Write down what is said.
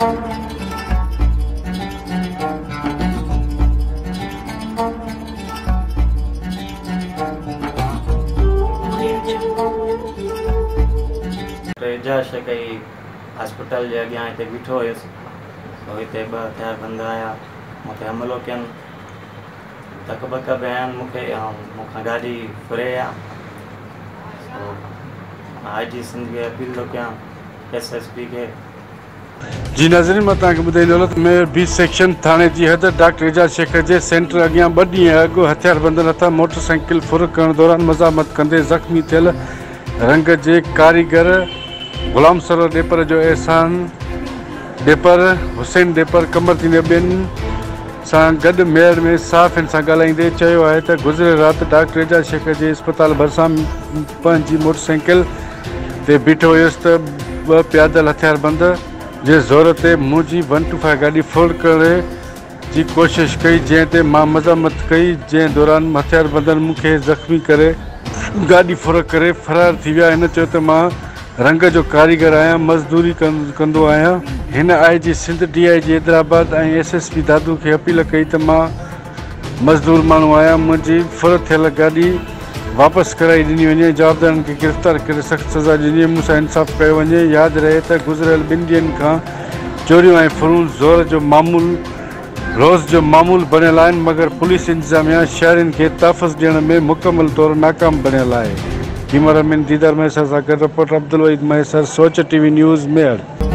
रेजा शेखई हॉस्पिटल के अॻियां हिते बीठो हुयुसि तो हिते ॿ हथियारबंद आया मूंखे हमलो कयनि धक बक पिया आहिनि मूंखे ऐं मूंखां गाॾी फुरे IG सिंध खे अपील थो कयां SSP के। जी नाज़रीन मां तव्हांखे ॿुधाईंदो त मेयर 20 सेक्शन थाणे जी हद डॉक्टर एजाज शेख जे सेंटर अॻियां 2 ॾींहं अॻु हथियारबंदनि हथां मोटरसाइकिल फुर करण दौरान मज़ामत कंदे ज़ख़्मी थियल रंग जे कारीगर गुलाम सरोवर डेपर जो एहसान डेपर हुसैन डेपर कमरदीन ॿियनि सां गॾु मेयर में साफ़ सां ॻाल्हाईंदे चयो आहे त गुज़िरियल राति डॉक्टर एजाज शेख जे अस्पताल भरिसां पंहिंजी मोटरसाइकिल ते बीठो हुयुसि त 2 प्यादल हथियारबंद जे ज़ोर ते मुंहिंजी 125 गाॾी फुर करण जी कोशिशि कई जंहिं ते मां मज़ामत कई जंहिं दौरान हथियारबंदनि मूंखे ज़ख़्मी करे गाॾी फुर करे फ़रार थी विया। हिन चयो त मां रंग जो कारीगर आहियां मज़दूरी कंदो आहियां। हिन IG सिंध DIG हैदराबाद ऐं SSP दादू खे अपील कई त मां मज़दूर माण्हू आहियां मुंहिंजी फुर थियल गाॾी वापसि कराई ॾिनी वञे जवाबदारनि खे गिरफ़्तार करे सख़्तु सज़ा ॾिनी मूंसां इंसाफ़ कयो वञे। यादि रहे त गुज़िरियल 2 ॾींहंनि खां चोरियूं ऐं फुरूं रोज़ जो मामूल बणियल आहिनि मगर पुलिस इंतज़ामिया शहरियुनि खे तहफ़ुज़ ॾियण में मुकमल तौरु नाकाम बणियल आहे। कैमरामैन दीदार मैसर सां गॾु रिपोर्टर अब्दुल वहीद मैसर सोच TV न्यूज़ मेयर।